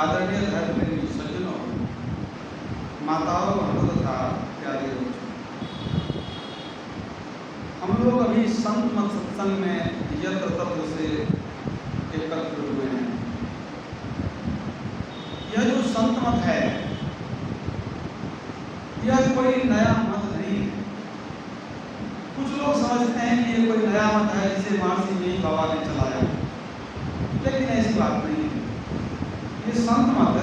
आदरणीय धर्मप्रेमी सज्जनों, माताओं, बहनों तथा प्यारे लोग, हम लोग अभी संत मत सत्संग में यत्र तत्र से एकत्र हुए हैं। यह जो संत मत है, यह कोई नया मत नहीं है। कुछ लोग समझते हैं कि ये कोई नया मत है जिसे महर्षि मीन बाबा ने चलाया, लेकिन ऐसी बात नहीं है। ये संत मत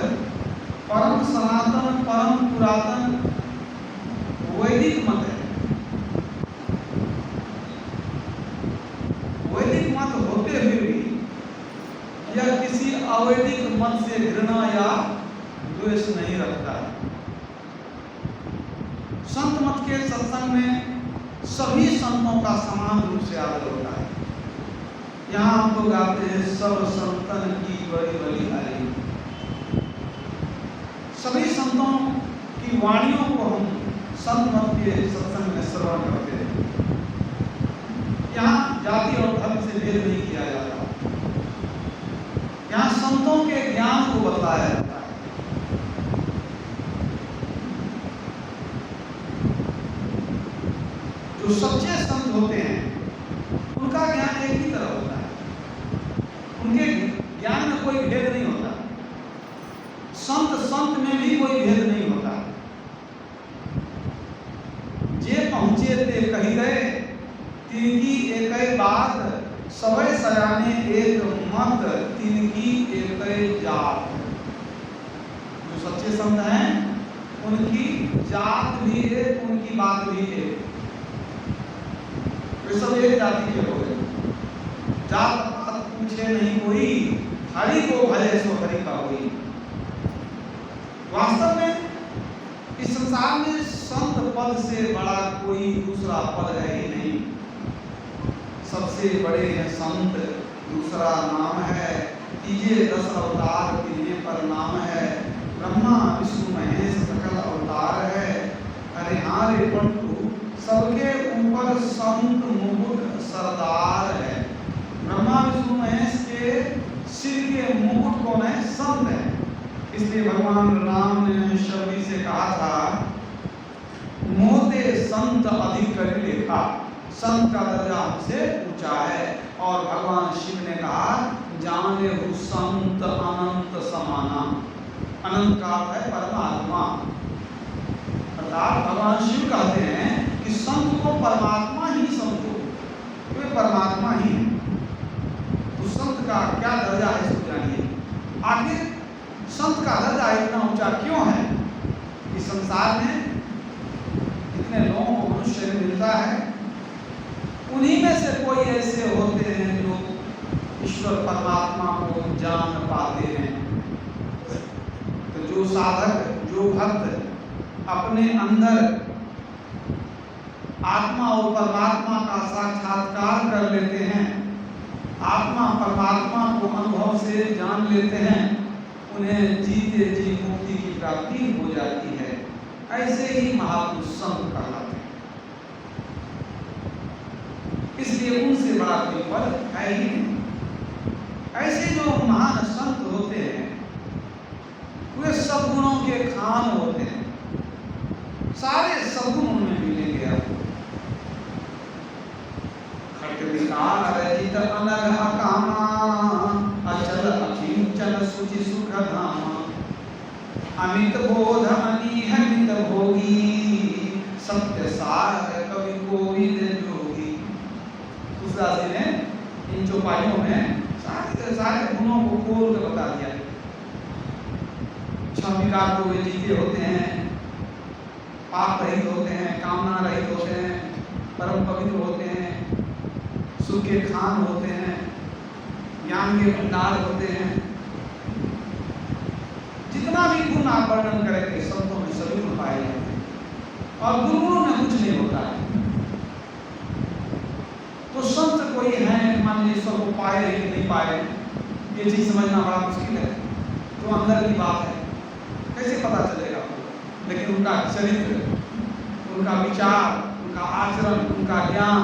परम सनातन, परम पुरातन वैदिक मत है। वैदिक मत होते हुए भी यह किसी अवैदिक मत से घृणा या द्वेष नहीं रखता है। संत मत के सत्संग में सभी संतों का समान रूप से आदर होता है। यहाँ हम लोग गाते हैं, सब संतन की बड़ी बड़ी हरी। सभी संतों की वाणियों को हम संत मत के सत्संग में श्रवण करते हैं। यहाँ जाति और धर्म से भेद नहीं किया जाता। यहाँ संतों के ज्ञान को बताया जाता है। जो सच्चे संत होते हैं उनका ज्ञान एक ही तरह होता है। उनके ज्ञान में कोई भेद नहीं होता। संत संत में भी कोई भेद नहीं होता। जे पहुंचे ते कही गए, तिनकी एक बात, सबे सयाने एक मत, तिनकी एक जात। जो सच्चे संत हैं उनकी जात भी एक, उनकी बात भी एक। वे सब एक जाति के लोग हैं। जात पात पूछे नहीं कोई, हरि को भले सो हरि का होई। वास्तव में इस संसार में संत पद से बड़ा कोई दूसरा पद है ही नहीं। सबसे बड़े हैं संत, दूसरा नाम है तीजे 10 अवतार, तिन्हें पर नाम है। ब्रह्मा विष्णु महेश सकल अवतार है। अरे हाँ रे पंटू, सबके ऊपर संत मुकुट सरदार है। ब्रह्मा विष्णु महेश के सिर के मुकुट कौन है? संत है। इसलिए भगवान राम ने शबरी से कहा था, मोते संत अधिक लेखा। संत का दर्जा हमसे ऊंचा है। और भगवान शिव ने कहा, जाने हु संत अनंत समाना। अनंत का अर्थ है परमात्मा। अर्थात भगवान शिव कहते हैं कि संत को परमात्मा ही समझो, वे परमात्मा ही है। तो संत का क्या दर्जा है इसको जानिए। आखिर संत का दर्जा इतना ऊंचा क्यों है? इस संसार में इतने लोगों को मनुष्य मिलता है, उन्हीं में से कोई ऐसे होते हैं जो ईश्वर परमात्मा को जान पाते हैं। तो जो साधक, जो भक्त अपने अंदर आत्मा और परमात्मा का साक्षात्कार कर लेते हैं, आत्मा परमात्मा को अनुभव से जान लेते हैं, उन्हें जीते जी मुक्ति की प्राप्ति हो जाती है। ऐसे ही महापुरुष संत कहलाते हैं। इसलिए उनसे बड़ा कोई पद है ही नहीं। ऐसे जो महान संत होते हैं वे सब गुणों के खान होते हैं। सारे सद्गुण उनमें मिलेंगे आपको। खट विकार रहित अनघ अकामा, अचल अकिंचन सुचि सुख धामा। अमित बोध अनीह मित भोगी, सत्य सार कवि कोविद जोगी। तुलसीदास जी ने इन चौपाइयों में सारे गुण बोल के बता दिया। छह विकार को वे जीते होते हैं, पाप रहित होते हैं, कामना रहित होते हैं, परम पवित्र होते हैं, सुख के खान होते हैं, ज्ञान के भंडार होते हैं। जितना भी गुण आप वर्णन करेंगे संतों में सभी गुण पाए जाते हैं, और गुरुओं में कुछ नहीं होता है। तो संत कोई है मान लीजिए ईश्वर को पाए कि नहीं पाए, ये चीज समझना बड़ा मुश्किल है। तो अंदर की बात है, कैसे पता चलेगा? लेकिन उनका चरित्र, उनका विचार, उनका आचरण, उनका ज्ञान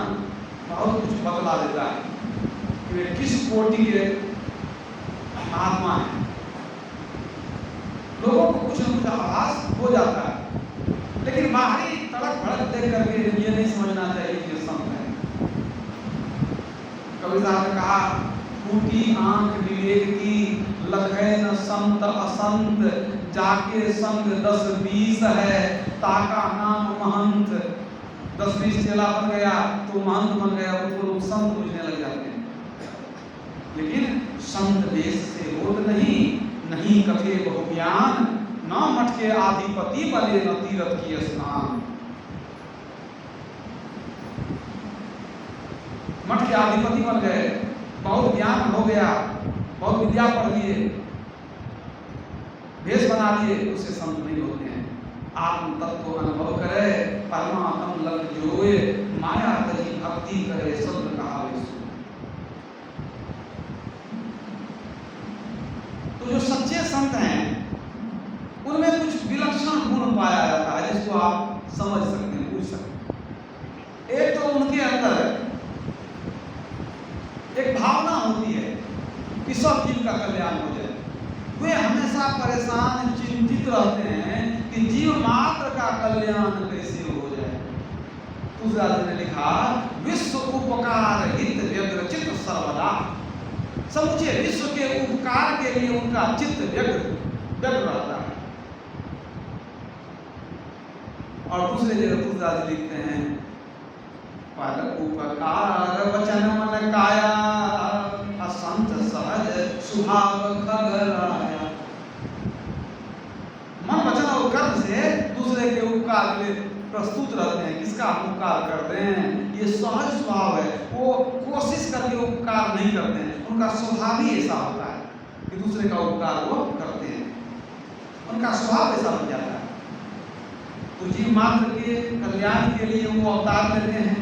बहुत कुछ बदला देता है कि वे किस कोटि के महात्मा हैं। लोगों को कुछ न कुछ आभास हो जाता है, लेकिन बाहरी तड़क भड़क देख करके ये नहीं समझना चाहिए कि संत है। कबीर साहब ने कहा, फूटी आंख विवेक की लखै न संत असंत, जाके संग 10-20 है ताका नाम महंत। 10-20 चेला बन गया तो महंत बन गया, उसको लोग संत बुझने लग जाते हैं। लेकिन संत देश से होत नहीं, नहीं कथे बहु ज्ञान, न मठ के आधिपति बने न तीरथ की स्नान। मठ के आधिपति बन गए, बहुत ज्ञान हो गया, बहुत विद्या पढ़ लिए, भेष बना लिए, उससे संत नहीं होते हैं। आत्म तत्व को अनुभव करे, परमात्म लग जोए, माया तजी भक्ति करे, सब्र कहा विष्णु। तो जो सच्चे संत हैं उनमें कुछ विलक्षण गुण पाया जाता है, जिसको आप समझ सकते हैं, पूछ सकते हैं। एक तो उनके अंदर एक भावना होती है कि सब जीव का कल्याण हो जाए। वे हमेशा परेशान चिंतित रहते हैं कि जीव मात्र का कल्याण कैसे हो जाए। तुलसीदास ने लिखा, विश्व उपकार हित व्यग्र चित्त सर्वदा। समूचे विश्व के उपकार के लिए उनका चित्त व्यग्र रहता है। और दूसरे जगह तुलसीदास लिखते हैं, पर उपकार वचन मन काया, असंत सहज स्वभाव खगराया। मन वचन और कर्म से दूसरे के उपकार के लिए प्रस्तुत रहते हैं। किसका उपकार करते हैं? ये सहज स्वभाव है, वो कोशिश करके उपकार नहीं करते हैं, उनका स्वभाव ही ऐसा होता है कि दूसरे का उपकार वो करते हैं, उनका स्वभाव ऐसा बन जाता है। तो जीव मात्र के कल्याण के लिए वो अवतार लेते हैं,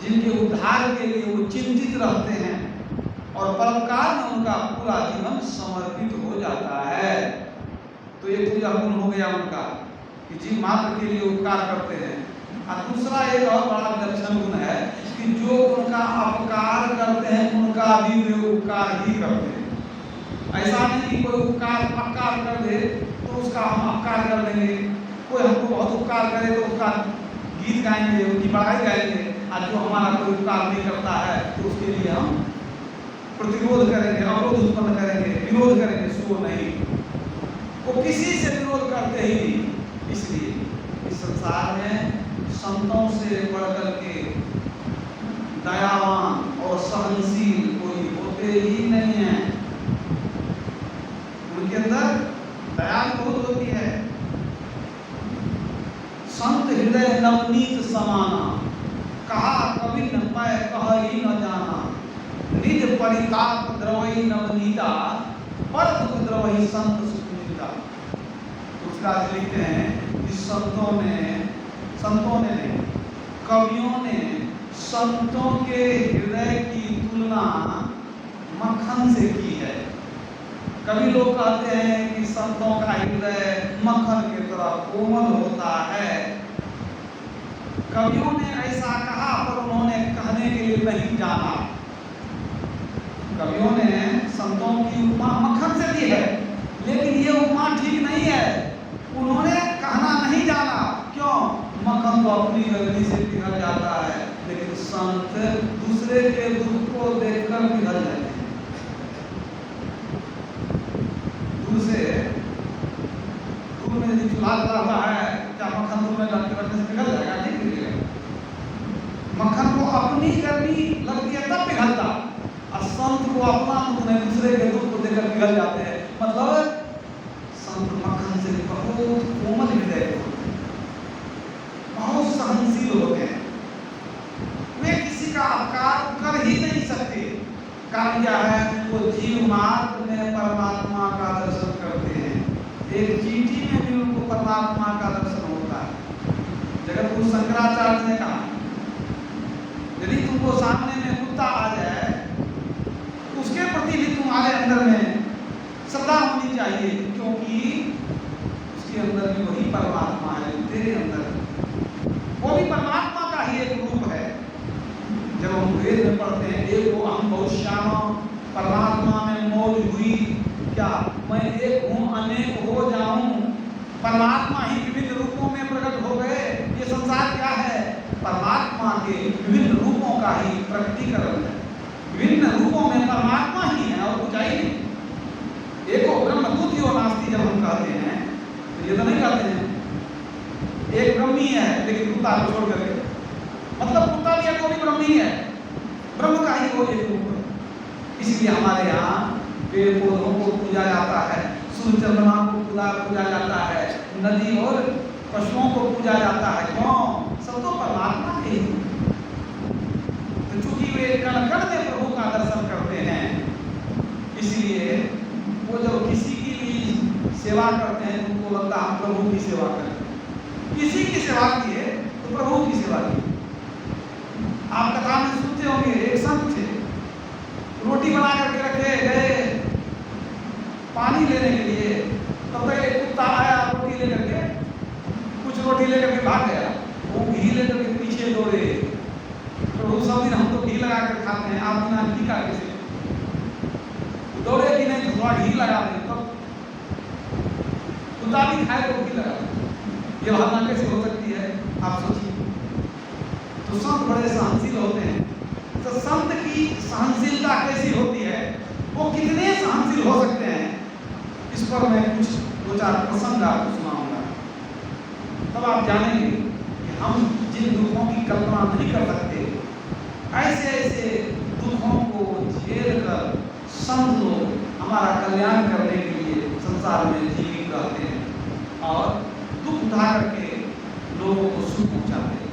जिनके उद्धार के लिए वो चिंतित रहते हैं, और परोपकार में उनका पूरा जीवन समर्पित हो जाता है। तो एक तो यह गुण हो गया उनका कि जीव मात्र के लिए उपकार करते हैं। और दूसरा एक और बड़ा विलक्षण गुण है कि जो उनका अपकार करते हैं उनका भी वे उपकार ही करते हैं। ऐसा नहीं कि कोई अपकार कर दे तो उसका हम अपकार कर देंगे, कोई हमको बहुत उपकार करे तो उसका गीत गाएंगे, उनकी बड़ाई गाएंगे, और जो हमारा कोई उपकार नहीं करता है तो उसके लिए हम प्रतिरोध करेंगे, अवरोध उत्पन्न करेंगे, विरोध करेंगे। सो नहीं, वो किसी से विरोध करते ही नहीं। इसलिए इस संसार में संतों से बढ़कर के दयावान और सहनशील कोई होते ही नहीं है। उनके अंदर दया बहुत होती है। संत हृदय नवनीत समाना, कहा कभी न पाए कह ही न जाना। निज परिताप द्रवई नवनीता, पर दुख द्रवई संत सुनीता। उसका लिखते हैं कि संतों ने नहीं, कवियों ने संतों के हृदय की तुलना मक्खन से की है। कभी लोग कहते हैं कि संतों का हृदय मक्खन की तरह कोमल होता है। कवियों ने ऐसा कहा, पर उन्होंने कहने के लिए नहीं जाना। कवियों ने संतों की उपमा मक्खन से दी है, लेकिन ये उपमा ठीक नहीं है। उन्होंने कहना नहीं जाना। क्यों? मक्खन तो अपनी गर्मी से पिघल जाता है, लेकिन संत दूसरे के दुख को देखकर पिघल जाते हैं। दूर में यदि चूल्हा जला हुआ है, क्या मक्खन दूर में रखने से पिघल जाएगा? नहीं पिघलेगा। मक्खन को अपनी गर्मी लगती है तब पिघलता, और संत को अपना दुख नहीं, दूसरे के दुख को जीव मात्र में परमात्मा का दर्शन करते हैं। एक चींटी में भी उनको परमात्मा का दर्शन होता है। जगत गुरु शंकराचार्य ने कहा, यदि तुमको सामने में कुत्ता आ जाए तो उसके प्रति भी तुम्हारे अंदर में श्रद्धा होनी चाहिए, क्योंकि उसके अंदर भी वही परमात्मा है तेरे अंदर, वो भी परमात्मा का ही एक रूप है। जब हम वेद में पढ़ते हैं एको अहम बहुश्याम, परमात्मा में मौज हुई क्या, मैं एक हूँ अनेक हो जाऊं, परमात्मा ही विभिन्न रूपों में प्रकट हो गए। ये संसार क्या है, परमात्मा के विभिन्न रूपों का ही प्रकटीकरण है। विभिन्न रूपों में परमात्मा ही है और कुछ ही नहीं। एको ब्रह्म द्वितीयो नास्ति जब हम कहते हैं तो ये तो नहीं कहते हैं एक ब्रह्म ही है लेकिन कुत्ता को छोड़ करके, मतलब कुत्ता भी है तो भी ब्रह्म ही है, ब्रह्म का ही वो एक रूप है। इसलिए हमारे यहाँ पेड़ पौधों को पूजा जाता है, सूर्य चंद्रमा को पूजा जाता है, नदी और पशुओं को पूजा जाता है। क्यों? सब तो परमात्मा के ही। तो चूंकि वे कण कण में प्रभु का दर्शन करते हैं, इसलिए वो जब किसी की भी सेवा करते हैं तो उनको लगता है हम प्रभु की सेवा करें। किसी की सेवा किए तो प्रभु की सेवा की। आप कथा में सुनते होंगे, एक संत थे, रोटी बना करके रखे गए पानी लेने के लिए, तब तक एक कुत्ता आया रोटी लेकर के, कुछ रोटी लेकर के भाग गया। वो घी लेकर के पीछे दौड़े, प्रभु सब दिन हम तो घी लगा कर खाते हैं, आप बिना घी का कैसे? दौड़े कि नहीं तो थोड़ा घी लगा दें, तब कुत्ता भी खाए तो घी लगा दें। ये भावना कैसे हो सकती है, आप सोचिए। तो संत बड़े सहनशील होते हैं। तो संत की सहनशीलता कैसी होती है, वो कितने सहनशील हो सकते हैं, इस पर मैं कुछ दो चार प्रसंग आपको सुनाऊंगा। तब आप जानेंगे कि हम जिन दुखों की कल्पना नहीं कर सकते, ऐसे ऐसे दुखों को झेल कर संत लोग हमारा कल्याण करने के लिए संसार में जीवित रहते हैं और दुख उठा करके लोगों को सुख पहुंचाते हैं।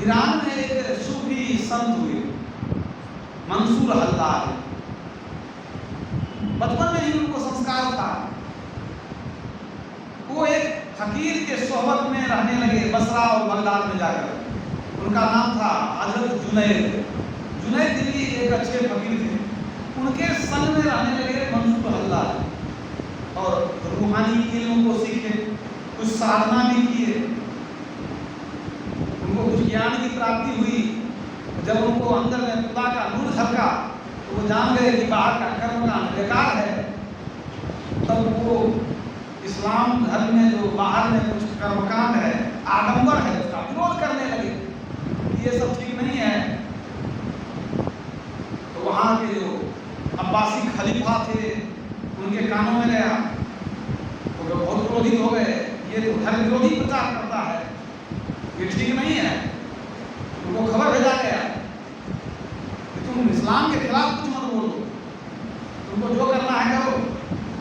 ईरान में एक सूफी संत हुए, मंसूर हल्लाज। बचपन में ही उनको संस्कार था। वो एक फकीर के सोहबत में रहने लगे बसरा और बगदाद में जाकर। उनका नाम था हजरत जुनैद। जुनैद दिल्ली एक अच्छे फकीर थे। उनके संग में रहने लगे मंसूर हल्लाज और रूहानी इल्म को सीखे, कुछ साधना भी किए, उनको कुछ ज्ञान की प्राप्ति हुई। जब उनको अंदर में खुदा का नूर झलका तो वो जान गए कि बाहर का कर्मकांड बेकार है। तब वो इस्लाम धर्म में जो बाहर में कुछ कर्मकांड है, आडंबर है, उसका विरोध करने लगे, ये सब ठीक नहीं है। तो वहाँ के जो अब्बासी खलीफा थे उनके कानों में गया, तो वे बहुत क्रोधित हो गए, ये तो धर्म विरोधी प्रचार करता है, ये ठीक नहीं है। उनको खबर भेजा गया कि तुम इस्लाम के खिलाफ कुछ मत बोलो, तुमको जो करना है करो,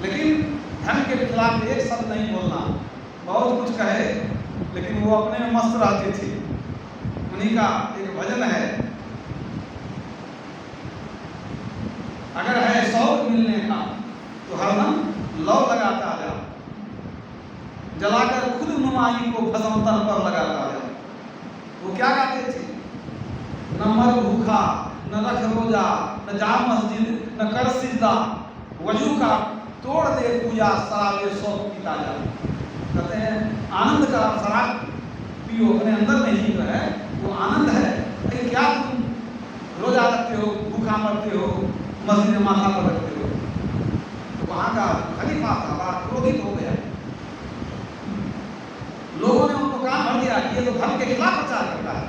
लेकिन धर्म के खिलाफ एक शब्द नहीं बोलना। बहुत कुछ कहे, लेकिन वो अपने में मस्त रहते थे। उन्हीं का एक भजन है, अगर है शौक मिलने का तो हरदम लौ लगाता जा, जलाकर खुद नुमाई को भस्म तन पर लगाता जा। वो क्या गाते थे? न मर भूखा, न रख रोजा, न जा मस्जिद, न कर सिजदा, वजू का तोड़ दे पूजा, शराबे शौक पीता जा। कहते हैं आनंद का शराब पियो, अपने अंदर में ही है वो आनंद है। लेकिन क्या तुम रोजा रखते हो, भूखा मरते हो, मस्जिद में माथा पर रखते हो? वहाँ का खलीफा था, बड़ा क्रोधित हो गया। लोगों ने उनको काम भर दिया कि ये तो धर्म के खिलाफ प्रचार करता है।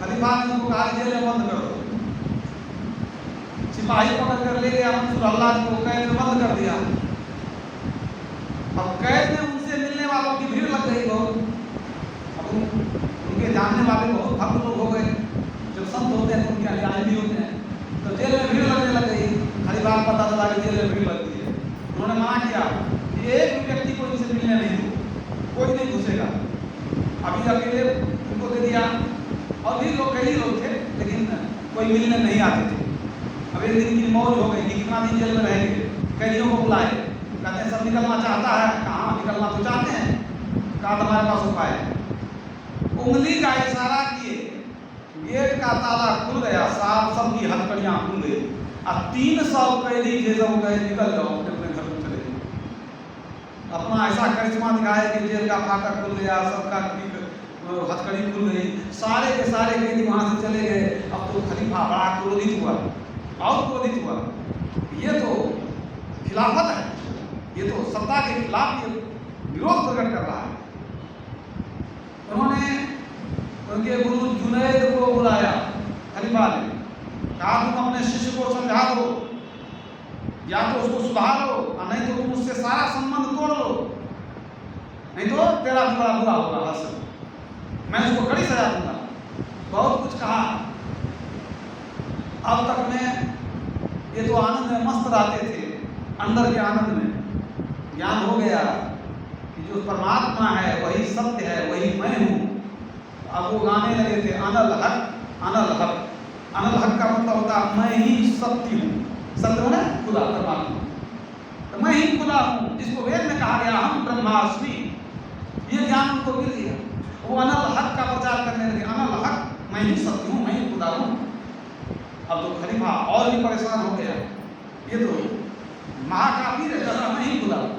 खलीफा ने उनको कहा जेल में बंद कर दो। सिपाही पकड़ कर ले गया मंसूर हल्लाज को, कैद में बंद कर दिया। अब कैद में उनसे मिलने वालों की भीड़ लग गई बहुत। अब उनके जानने वाले बहुत भक्त लोग हो गए। जब संत होते हैं तो उनके अनुयायी भी होते हैं, तो जेल में भीड़ लगने लग गई। खलीफा को पता चला कि जेल में भीड़ लगती है। उन्होंने मना किया कि एक भी व्यक्ति को इनसे मिलने नहीं दो, कोई नहीं घुसेगा। अभी अकेले उनको दे दिया, और भी लोग, कई लोग थे, लेकिन कोई मिलने नहीं आते थे। अब एक दिन की मौज हो गई कि कितना दिन जेल में रहेंगे, कैदियों को बुलाए, कहते हैं सब निकलना चाहता है, कहाँ निकलना तो चाहते हैं, कहा तुम्हारे पास उपाय है। उंगली का इशारा किए, गेट का ताला खुल गया, साहब सबकी हथकड़ियाँ खुल गई, अब 300 कैदी थे, सब गए निकल जाओ अपने अपने घर में चले जाओ। अपना ऐसा करिश्मा दिखाया कि जेल का फाटक खुल गया, सबका हथकड़ी खुल गई, सारे के सारे कैदी वहाँ से चले गए। अब तो खलीफा बड़ा क्रोधित हुआ, और क्रोधित हुआ, ये तो खिलाफत है, ये तो सत्ता के खिलाफ ये विरोध प्रकट कर रहा है। उन्होंने उनके गुरु जुनैद को बुलाया, खलीफा ने कहा तुम अपने शिष्य को समझा दो, या तो उसको सुधारो और नहीं तो तुम उससे सारा संबंध तोड़ लो, नहीं तो तेरा भी बड़ा बुरा होगा हासिल, मैं उसको कड़ी सजा दूंगा। बहुत कुछ कहा। अब तक में ये तो आनंद में मस्त रहते थे, अंदर के आनंद में ज्ञान हो गया कि जो परमात्मा है वही सत्य है, वही मैं हूँ। अब वो गाने लगे थे अनल हक अनल हक। अनल हक का मतलब होता है मैं ही सत्य हूँ, सत्य होना खुदा परमात्मा, तो मैं ही खुदा हूँ, जिसको वेद में कहा गया हम ब्रह्मास्मि, ये ज्ञान उनको मिल गया। वो अनल हक का प्रचार करने लगे, अनल हक मैं ही सत्य हूँ, मैं ही खुदा हूँ। अब तो खलीफा और भी परेशान हो गया, ये तो महाकाफिर है, कहता मैं ही खुदा हूँ।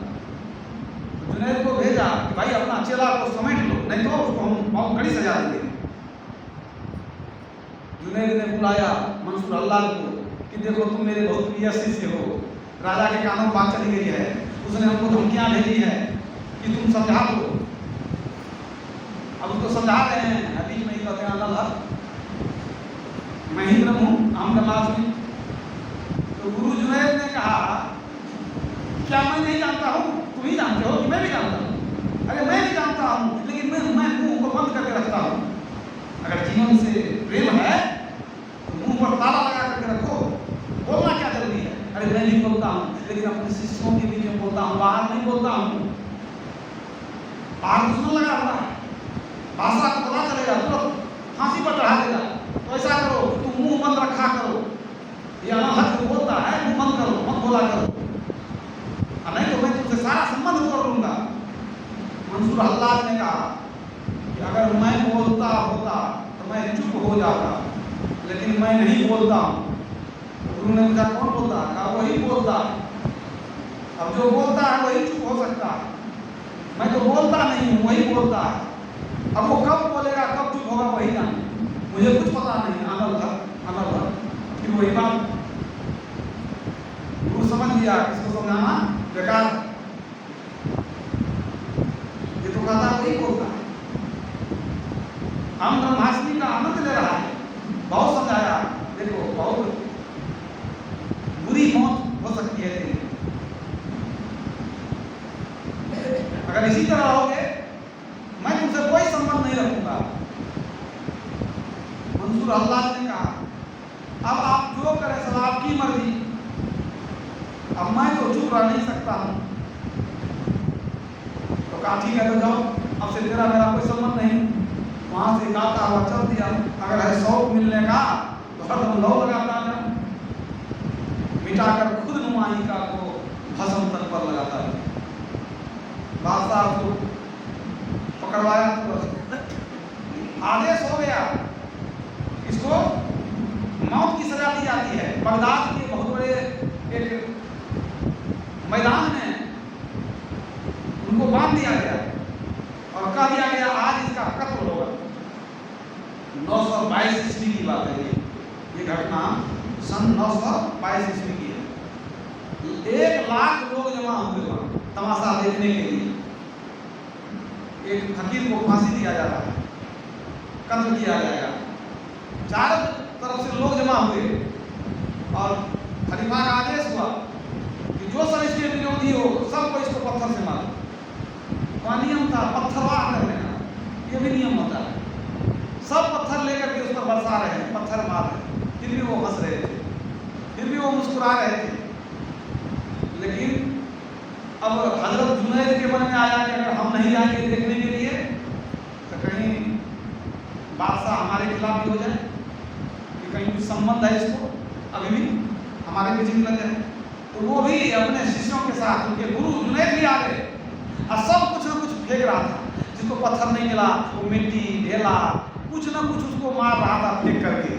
जुनैद को भेजा कि भाई अपना चेला को समेट लो, नहीं तो उसको हम बहुत कड़ी सजा देंगे। जुनैद ने बुलाया मंसूर अल्लाह को कि देखो तुम मेरे बहुत प्रिय शिष्य हो, राजा के कानों में बात चली गई है, उसने हमको धमकियाँ भेजी है कि तुम समझा दो। अब उसको समझा रहे हैं, बीच में ही कहते हैं अनल हक मैं ही ब्रह्म हूँ, हम ब्रह्मास्मि। तो गुरु जुनैद ने कहा क्या मैं नहीं जानता हूँ, तुम ही जानते हो कि मैं भी जानता हूँ? अरे मैं भी जानता हूँ, लेकिन मैं मुंह को बंद करके रखता हूँ। अगर जीवन से प्रेम है तो मुंह पर ताला लगा करके रखो, बोलना क्या जरूरी है? अरे मैं नहीं बोलता हूँ, लेकिन अपने शिष्यों के बीच में बोलता हूँ, बाहर नहीं बोलता हूँ। बाहर दुश्मन लगा हुआ है, भाषा को पता चलेगा तुरंत फांसी पर चढ़ा देगा। तो ऐसा करो तुम मुंह बंद रखा करो, ये अनल हक जो बोलता है मुंह बंद करो, मत बोला करो, नहीं तो मैं तुमसे सारा संबंध तोड़ लूंगा। मंसूर अल्लाह ने कहा कि अगर मैं बोलता होता तो मैं चुप हो जाता, लेकिन मैं नहीं बोलता हूँ। तो गुरु ने पूछा कौन बोलता है? कहा वही बोलता है। अब जो बोलता है वही चुप हो सकता है, मैं तो बोलता नहीं हूँ, वही बोलता है। अब वो कब बोलेगा कब चुप होगा वही जाने, मुझे कुछ पता नहीं। अनल हक फिर वही बात गुरु समझ लिया, किसको समझाना बेकार, ये तो कहता वही बोलता है, हम ब्रह्मास्मि का आनंद ले रहा है। बहुत समझाया, देखो बहुत बुरी मौत हो सकती है तेरी अगर इसी तरह रहोगे, मैं तुमसे कोई संबंध नहीं रखूंगा। मंसूर अल्लाह ने कहा अब आप जो करें सब आपकी मर्जी, अब मैं तो चुप रह नहीं सकता हूँ। तो कहा ठीक है तो जाओ, अब से तेरा मेरा कोई संबंध नहीं। वहां से गाता हुआ चल दिया। अगर है शौक मिलने का तो हरदम लौ लगाता है, मिटाकर खुद नुमाइका को भस्म तक पर लगाता है। बादशाह को पकड़वाया तो आदेश हो गया, इसको मौत की सजा दी जाती है। बगदाद के बहुत बड़े एक मैदान में उनको बांध दिया गया और कह दिया गया आज इसका कत्ल होगा। 922 ईस्वी की बात है ये घटना सन 922 ईस्वी की है। 1 लाख लोग जमा हुए वहां तमाशा देखने के लिए। एक फकीर को फांसी दिया जा रहा है, कत्ल किया जाएगा, चारों तरफ से लोग जमा हुए और खलीफा का आदेश हुआ कि जो सब इसके विरोधी हो सबको इसको पत्थर से मारो। वहाँ नियम था पत्थरवाह करने का, ये भी नियम होता है। सब पत्थर लेकर के उस पर बरसा रहे हैं, पत्थर मार रहे हैं, फिर भी वो हंस रहे थे, फिर भी वो मुस्कुरा रहे थे। लेकिन अब हजरत जुनैद के मन में आया कि अगर हम नहीं जाएंगे देखने के लिए तो कहीं बादशाह हमारे खिलाफ भी हो जाए, कि कहीं कुछ संबंध है इसको, अभी भी हमारे भी जिम लगे हैं। तो वो भी अपने शिष्यों के साथ, उनके गुरु जुनैद भी आ गए और सब कुछ ना कुछ फेंक रहा था। जिसको पत्थर नहीं मिला वो मिट्टी ढेला कुछ ना कुछ उसको मार रहा था फेंक करके।